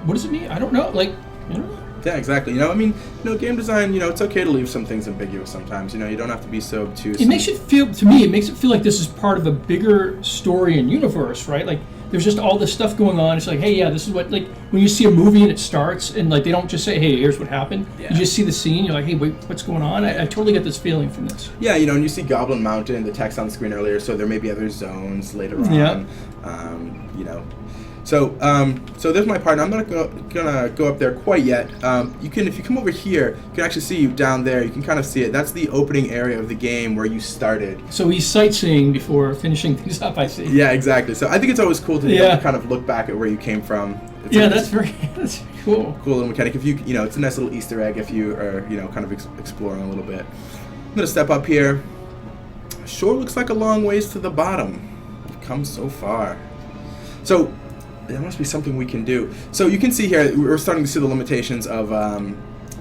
what does it mean? I don't know. Like, you know. Yeah, exactly. You know, I mean, you know, game design, you know, it's okay to leave some things ambiguous sometimes. You know, you don't have to be so obtuse. It makes it feel, to me, it makes it feel like this is part of a bigger story and universe, right? Like, there's just all this stuff going on. It's like, hey, yeah, this is what, like, when you see a movie and it starts, and, like, they don't just say, hey, here's what happened. Yeah. You just see the scene, you're like, hey, wait, what's going on? I totally get this feeling from this. Yeah, you know, and you see Goblin Mountain, the text on the screen earlier, so there may be other zones later on. Yeah. You know. So, so there's my partner. I'm not gonna go up there quite yet. You can, if you come over here, you can actually see down there. You can kind of see it. That's the opening area of the game where you started. So he's sightseeing before finishing things up. I see. Yeah, exactly. So I think it's always cool to be able to kind of look back at where you came from. Yeah, that's very cool. Cool little mechanic. If it's a nice little Easter egg if you are, kind of exploring a little bit. I'm gonna step up here. Sure looks like a long ways to the bottom. We've come so far. So there must be something we can do. So you can see here, we're starting to see the limitations of,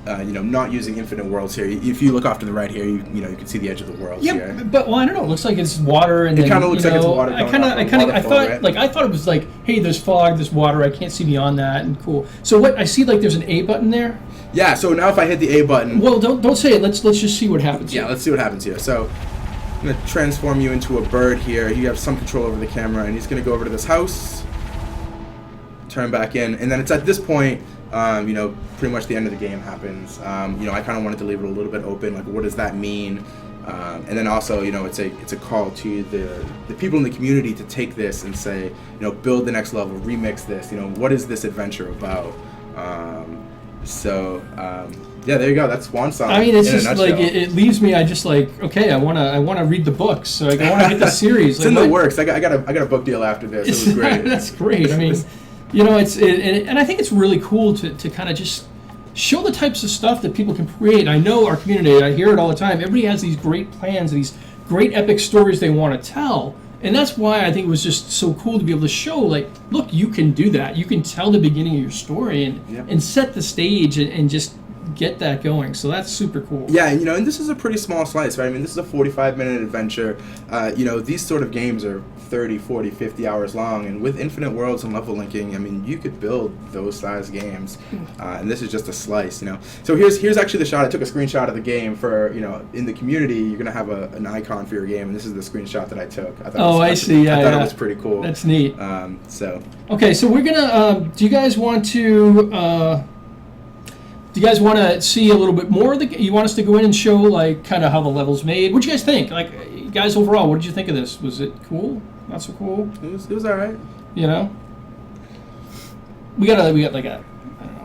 not using infinite worlds here. If you look off to the right here, you can see the edge of the world here. But I don't know. It looks like it's water, and it kind of looks like it's water. I thought it was like, hey, there's fog, there's water. I can't see beyond that, and cool. So what I see, like, there's an A button there. Yeah. So now if I hit the A button. Well, don't say it. Let's just see what happens. Yeah. Let's see what happens here. So I'm gonna transform you into a bird here. You have some control over the camera, and he's gonna go over to this house. Turn back in, and then it's at this point, pretty much the end of the game happens. I kind of wanted to leave it a little bit open, like what does that mean? And then also, it's a call to the people in the community to take this and say, build the next level, remix this. What is this adventure about? Yeah, there you go. That's Swansong. I mean, it's just like it leaves me. I just like, okay, I wanna read the books. So I want to get the series. It's in the works. I got a book deal after this. It was great. That's great. I mean, and I think it's really cool to kind of just show the types of stuff that people can create. I know our community. I hear it all the time. Everybody has these great plans, these great epic stories they want to tell. And that's why I think it was just so cool to be able to show, like, look, you can do that. You can tell the beginning of your story and set the stage and just get that going. So that's super cool. Yeah, and this is a pretty small slice, right? I mean, this is a 45-minute adventure. These sort of games are 30, 40, 50 hours long, and with infinite worlds and level linking, I mean, you could build those size games. And this is just a slice, So here's actually the shot. I took a screenshot of the game for, in the community, you're going to have an icon for your game, and this is the screenshot that I took. I thought I see. Yeah, I thought it was pretty cool. That's neat. Okay, so we're going to, do you guys want to... do you guys want to see a little bit more of the? You want us to go in and show like kind of how the level's made? What do you guys think? Like, guys, overall, what did you think of this? Was it cool? Not so cool? It was all right. We got like a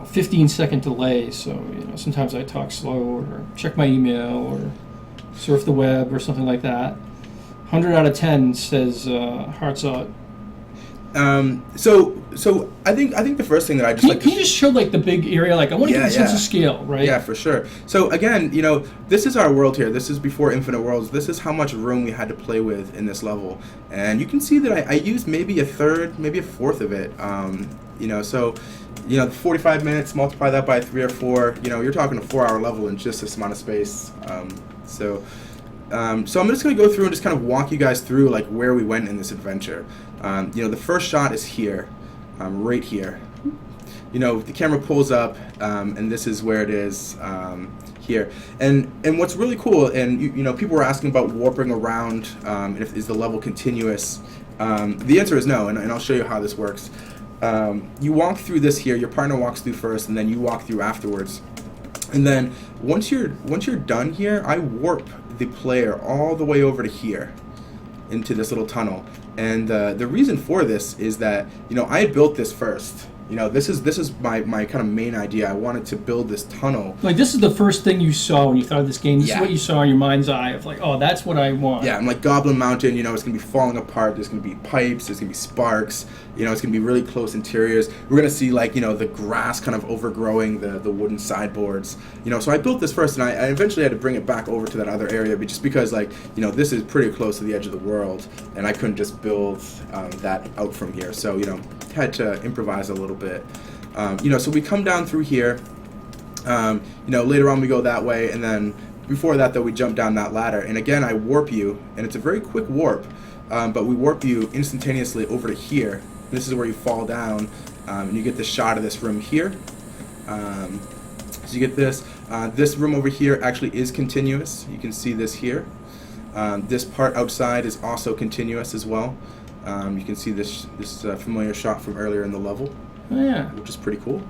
15-second delay, so sometimes I talk slow or check my email or surf the web or something like that. 100 out of 10 says hearts out. So I think the first thing that I just can you just show like the big area? Like I want to get a sense of scale, right? Yeah, for sure. So again, this is our world here. This is before Infinite Worlds. This is how much room we had to play with in this level, and you can see that I used maybe a third, maybe a fourth of it. So 45 minutes, multiply that by 3 or 4. You're talking a 4-hour level in just this amount of space. So I'm just going to go through and just kind of walk you guys through like where we went in this adventure. The first shot is here, right here. The camera pulls up, and this is where it is here. And what's really cool, and people were asking about warping around, and is the level continuous? The answer is no, and I'll show you how this works. You walk through this here. Your partner walks through first, and then you walk through afterwards. And then once you're done here, I warp the player all the way over to here into this little tunnel. And the reason for this is that I had built this first. This is my kind of main idea. I wanted to build this tunnel. Like this is the first thing you saw when you thought of this game. This is what you saw in your mind's eye of like, oh, that's what I want. Yeah, I'm like Goblin Mountain. It's gonna be falling apart. There's gonna be pipes. There's gonna be sparks. It's gonna be really close interiors. We're gonna see like the grass kind of overgrowing the wooden sideboards. So I built this first, and I eventually had to bring it back over to that other area, but just because like this is pretty close to the edge of the world, and I couldn't just build that out from here. So had to improvise a little bit. So we come down through here. Later on we go that way, and then before that though we jump down that ladder. And again I warp you, and it's a very quick warp, but we warp you instantaneously over to here. This is where you fall down, and you get the shot of this room here. So you get this. This room over here actually is continuous. You can see this here. This part outside is also continuous as well. You can see this familiar shot from earlier in the level, which is pretty cool.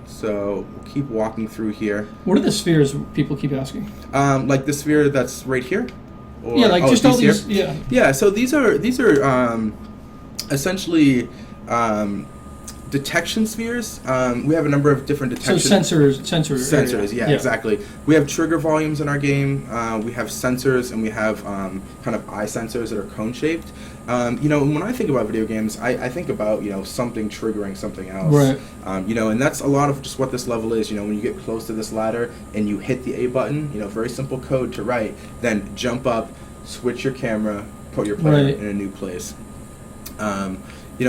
So we'll keep walking through here. What are the spheres people keep asking? Like the sphere that's right here? Or, just all these. Yeah. Yeah. So these are essentially detection spheres. We have a number of different So detection sensors. Yeah, exactly. We have trigger volumes in our game. We have sensors, and we have kind of eye sensors that are cone shaped. When I think about video games, I think about something triggering something else. Right. And that's a lot of just what this level is. When you get close to this ladder and you hit the A button, very simple code to write. Then jump up, switch your camera, put your player in a new place.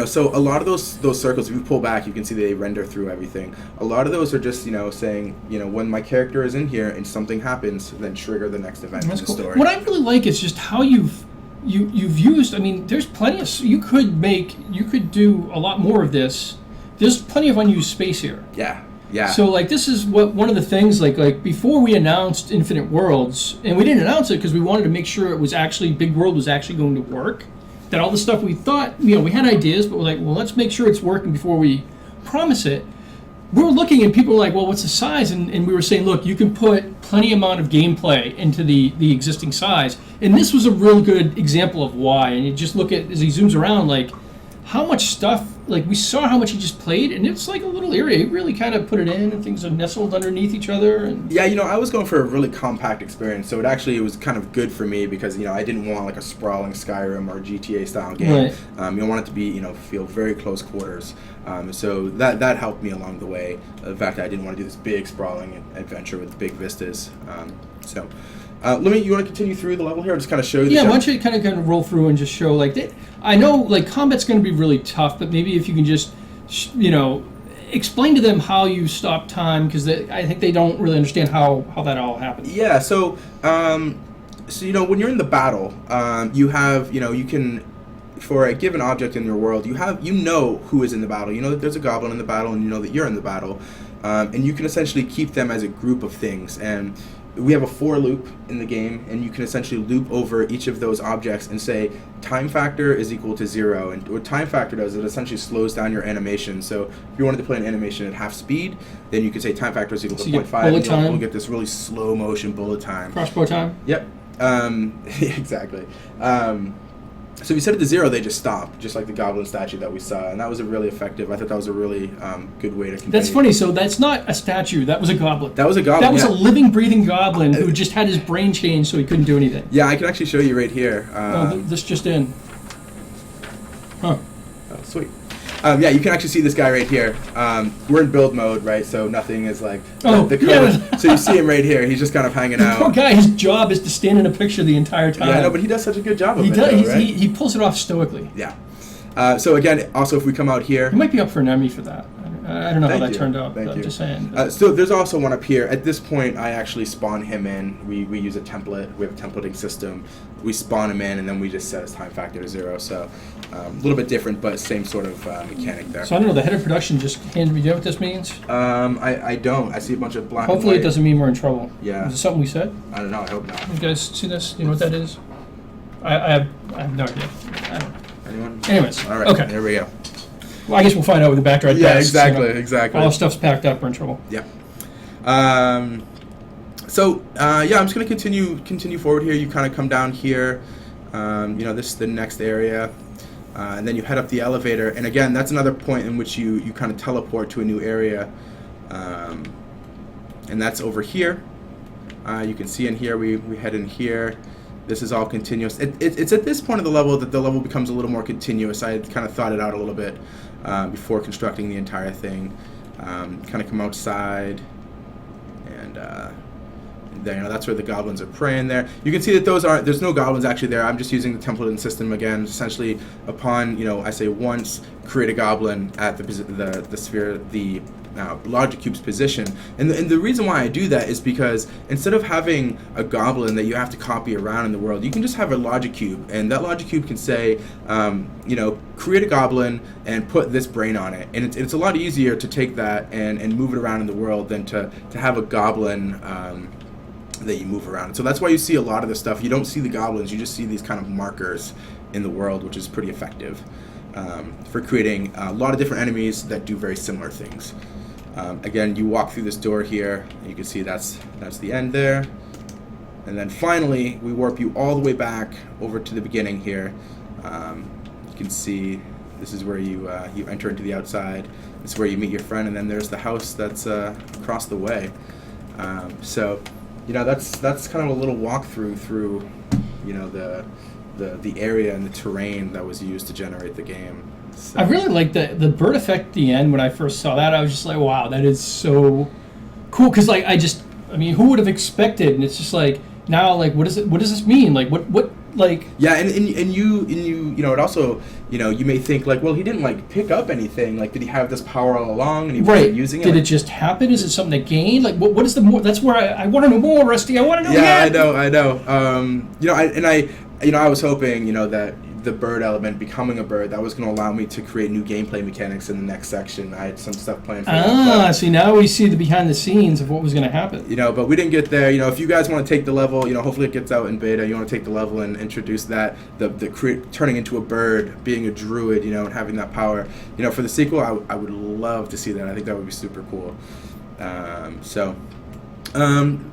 So a lot of those circles, if you pull back, you can see they render through everything. A lot of those are just, saying, when my character is in here and something happens, then trigger the next event in the story. What I really like is just how you've used. I mean, there's plenty of. You could do a lot more of this. There's plenty of unused space here. Yeah. So this is one of the things like before we announced Infinite Worlds, and we didn't announce it because we wanted to make sure it was actually Big World was actually going to work. That all the stuff we thought, we had ideas, but we're like, well, let's make sure it's working before we promise it. We were looking and people were like, well, what's the size? And we were saying, look, you can put plenty amount of gameplay into the existing size. And this was a real good example of why. And you just look at, as he zooms around, how much stuff, we saw how much he just played, and it's like a little area. He really kind of put it in, and things are nestled underneath each other. And yeah, I was going for a really compact experience, so it was kind of good for me because, I didn't want a sprawling Skyrim or GTA style game. Right. You want it to be, feel very close quarters. So that helped me along the way. The fact that I didn't want to do this big sprawling adventure with big vistas. You want to continue through the level here, or just kind of show you? Yeah, why don't you kind of roll through and just show I know combat's going to be really tough, but maybe if you can just explain to them how you stop time, because I think they don't really understand how that all happens. Yeah, so when you're in the battle, you have you can, for a given object in your world, you know who is in the battle. You know that there's a goblin in the battle, and you know that you're in the battle, and you can essentially keep them as a group of things. And we have a for loop in the game, and you can essentially loop over each of those objects and say time factor is equal to 0. And what time factor does, it essentially slows down your animation. So if you wanted to play an animation at half speed, then you could say time factor is equal to 0.5, and you'll get this really slow motion bullet time. Crossbow time? Yep. Exactly. So if you set it to 0, they just stop, just like the goblin statue that we saw, and that was a really effective. I thought that was a really good way to continue. That's funny. So that's not a statue. That was a goblin. That was a goblin. That was a living, breathing goblin who just had his brain changed, so he couldn't do anything. Yeah, I can actually show you right here. This just in. Huh. Oh, sweet. You can actually see this guy right here. We're in build mode, right? So nothing is the code. Yeah. So you see him right here. He's just kind of hanging out. Poor guy. His job is to stand in a picture the entire time. Yeah, I know, but he does such a good job of it. Does. Right? He pulls it off stoically. Yeah. So again, also if we come out here, he might be up for an Emmy for that. I don't know how that turned out. Thank you. I'm just saying. So there's also one up here. At this point, I actually spawn him in. We use a template. We have a templating system. We spawn him in, and then we just set his time factor to 0. So a little bit different, but same sort of mechanic there. So I don't know. The head of production just handed me. Do you know what this means? I don't. I see a bunch of black. Hopefully, it doesn't mean we're in trouble. Yeah. Is it something we said? I don't know. I hope not. You guys see this? Do you know what that is? I have no idea. I don't know. Anyone? Anyways. All right. Okay. There we go. Well, I guess we'll find out with the backdrop. Yeah, exactly. All the stuff's packed up, we're in trouble. Yep. I'm just gonna continue forward here. You kind of come down here. This is the next area, and then you head up the elevator. And again, that's another point in which you kind of teleport to a new area, and that's over here. You can see in here we head in here. This is all continuous. It's at this point of the level that the level becomes a little more continuous. I had kind of thought it out a little bit before constructing the entire thing. Kind of come outside, and then that's where the goblins are praying there. You can see that there's no goblins actually there. I'm just using the templating system again. Essentially, upon I say once, create a goblin at the sphere, the logic cube's position, and the reason why I do that is because instead of having a goblin that you have to copy around in the world, you can just have a logic cube, and that logic cube can say, create a goblin and put this brain on it, and it's a lot easier to take that and move it around in the world than to have a goblin that you move around. So that's why you see a lot of this stuff. You don't see the goblins, you just see these kind of markers in the world, which is pretty effective for creating a lot of different enemies that do very similar things. Again, you walk through this door here, and you can see that's the end there. And then finally, we warp you all the way back over to the beginning here. You can see This is where you enter into the outside. This is where you meet your friend, and then there's the house that's across the way. So, that's kind of a little walkthrough through, the area and the terrain that was used to generate the game. So. I really like the bird effect at the end. When I first saw that, I was just like, wow, that is so cool. Because who would have expected? And it's just like, now, like, what does this mean? Like, what like? Yeah, and you it also, you may think like, well, he didn't like pick up anything. Like, did he have this power all along and he wasn't using it? Did it just happen? Is it something that gained? Like, what is the more? That's where I want to know more, Rusty. I want to know. Yeah, I know. I was hoping, that the bird element, becoming a bird, that was going to allow me to create new gameplay mechanics in the next section. I had some stuff planned for that. See, now we see the behind the scenes of what was going to happen. But we didn't get there. If you guys want to take the level, hopefully it gets out in beta. You want to take the level and introduce that, turning into a bird, being a druid, and having that power. For the sequel, I would love to see that. I think that would be super cool.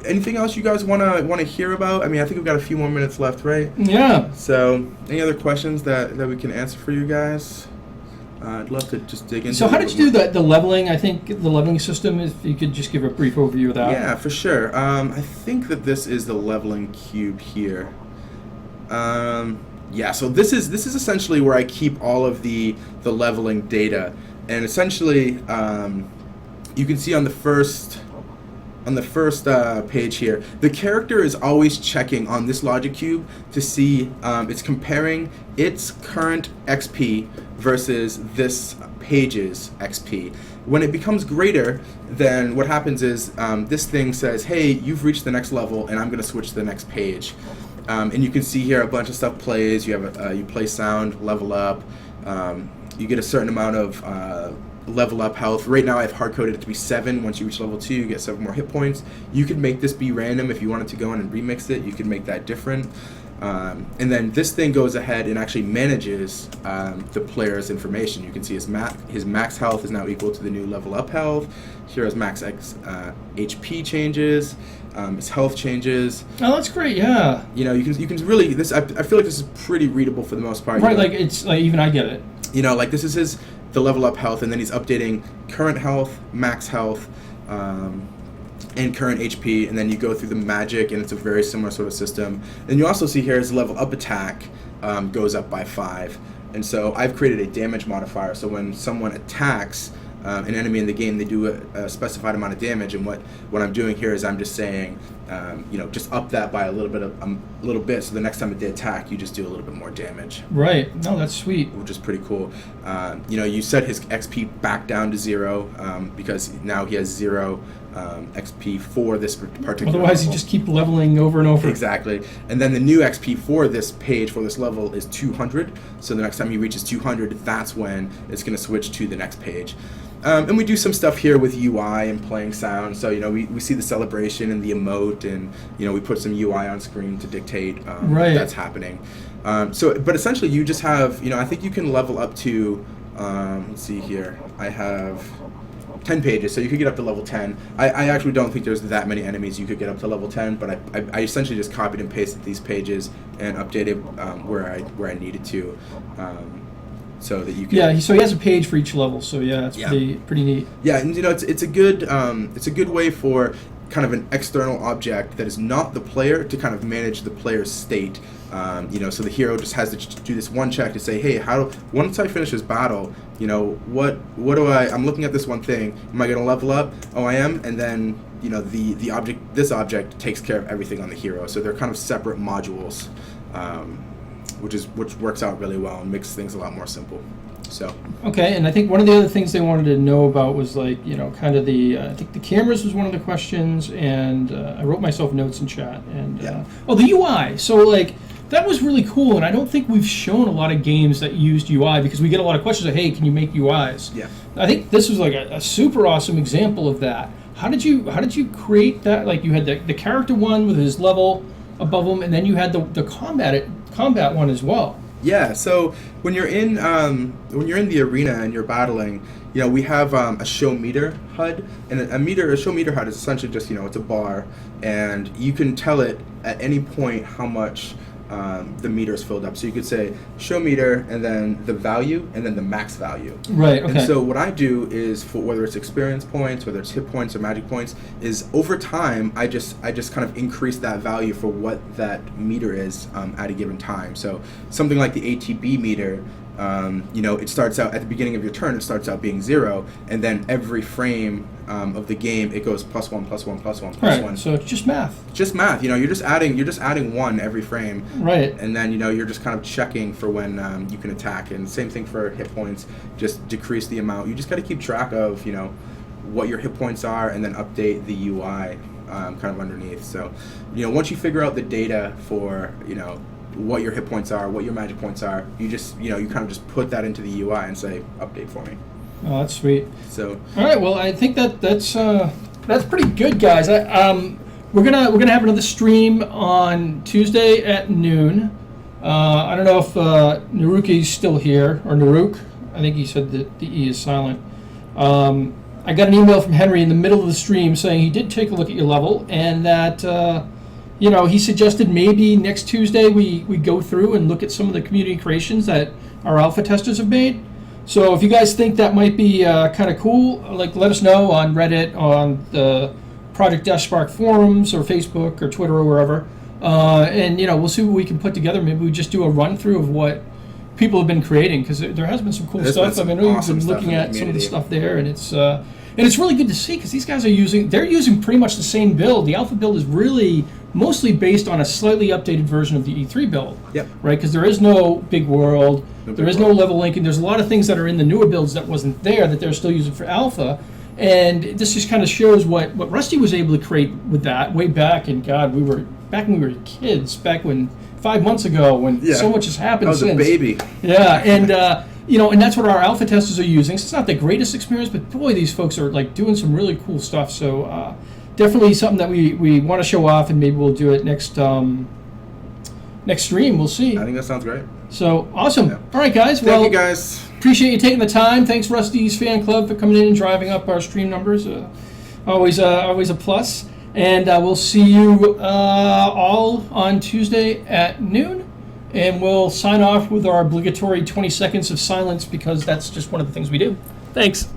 Anything else you guys want to hear about? I mean, I think we've got a few more minutes left, right? Yeah. So, any other questions that we can answer for you guys? I'd love to just dig into. So, how did you do the leveling? I think the leveling system. If you could just give a brief overview of that. Yeah, for sure. I think that this is the leveling cube here. Yeah. So this is essentially where I keep all of the leveling data, and essentially, you can see on the first page here, the character is always checking on this logic cube to see, it's comparing its current XP versus this page's XP. When it becomes greater, then what happens is this thing says, hey, you've reached the next level, and I'm going to switch to the next page. And you can see here a bunch of stuff plays. You have you play sound, level up. You get a certain amount of level up health. Right now I've hard coded it to be 7. Once you reach level 2, you get 7 more hit points. You could make this be random if you wanted to go in and remix it. You could make that different. And then this thing goes ahead and actually manages the player's information. You can see his max health is now equal to the new level up health. Here his max HP changes. His health changes. Oh, that's great. Yeah. You can really this. I feel like this is pretty readable for the most part. Right. Like it's like even I get it. Like this is the level up health, and then he's updating current health, max health, and current HP, and then you go through the magic, and it's a very similar sort of system. And you also see here his level up attack goes up by 5, and so I've created a damage modifier. So when someone attacks an enemy in the game, they do a specified amount of damage, and what I'm doing here is I'm just saying, just up that by a little bit, so the next time they attack, you just do a little bit more damage. Right. No, that's sweet. Which is pretty cool. You set his XP back down to 0 because now he has 0 XP for this particular Otherwise, level. you just keep leveling over and over. Exactly. And then the new XP for this page, for this level, is 200. So the next time he reaches 200, that's when it's going to switch to the next page. And we do some stuff here with UI and playing sound. So, we see the celebration and the emote, and, we put some UI on screen to dictate that's happening. But essentially you just have, I think you can level up to, let's see here, I have 10 pages, so you could get up to level 10. I actually don't think there's that many enemies you could get up to level 10, but I essentially just copied and pasted these pages and updated where I needed to. So that you can. Yeah, so he has a page for each level. So it's pretty neat. Yeah, and it's a good way for kind of an external object that is not the player to kind of manage the player's state. So the hero just has to do this one check to say, hey, once I finish this battle, what do I'm looking at this one thing. Am I going to level up? Oh, I am, and then this object takes care of everything on the hero. So they're kind of separate modules. Which works out really well and makes things a lot more simple. So. Okay, and I think one of the other things they wanted to know about was kind of I think the cameras was one of the questions, and I wrote myself notes in chat. And the UI. So that was really cool, and I don't think we've shown a lot of games that used UI because we get a lot of questions like, hey, can you make UIs? Yeah. I think this was a super awesome example of that. How did you create that? You had the character one with his level above him, and then you had the combat one as well. Yeah, so when you're in the arena and you're battling, we have a show meter HUD, and a show meter HUD is essentially just it's a bar, and you can tell it at any point how much the meter is filled up. So you could say show meter and then the value and then the max value. Right. Okay. And so what I do is, for whether it's experience points, whether it's hit points or magic points, is over time I just kind of increase that value for what that meter is at a given time. So something like the ATB meter, it starts out at the beginning of your turn. It starts out being 0, and then every frame of the game it goes +1, +1, +1, +1. Right. So it's just math. Just math. You're just adding 1 every frame. Right. And then you're just kind of checking for when you can attack. And same thing for hit points. Just decrease the amount. You just got to keep track of what your hit points are, and then update the UI kind of underneath. So once you figure out the data for what your hit points are, what your magic points are, you just you kind of just put that into the UI and say update for me. Oh, that's sweet. So all right, well, I think that's pretty good, guys. We're gonna have another stream on Tuesday at noon. I don't know if Naruki's still here, or Naruk. I think he said that the E is silent. I got an email from Henry in the middle of the stream saying he did take a look at your level, and that he suggested maybe next Tuesday we go through and look at some of the community creations that our alpha testers have made. So if you guys think that might be kind of cool, let us know on Reddit, on the Project-Spark forums, or Facebook, or Twitter, or wherever. And we'll see what we can put together. Maybe we just do a run through of what people have been creating, because there has been some cool stuff. I know you've been looking at some of the stuff there, and it's really good to see, because these guys they're using pretty much the same build. The alpha build is really mostly based on a slightly updated version of the E3 build. Yep. Right, because there is no big world, there is no level linking. There's a lot of things that are in the newer builds that wasn't there that they're still using for alpha, and this just kind of shows what Rusty was able to create with that way back. And God, back when we were kids, back when 5 months ago, when so much has happened since. I was a baby. Yeah, and and that's what our alpha testers are using. So it's not the greatest experience, but boy, these folks are doing some really cool stuff. So definitely something that we want to show off, and maybe we'll do it next stream. We'll see. I think that sounds great. So awesome. Yeah. All right, guys. Thank you, guys. Appreciate you taking the time. Thanks, Rusty's Fan Club, for coming in and driving up our stream numbers. Always a plus. And we'll see you all on Tuesday at noon. And we'll sign off with our obligatory 20 seconds of silence, because that's just one of the things we do. Thanks.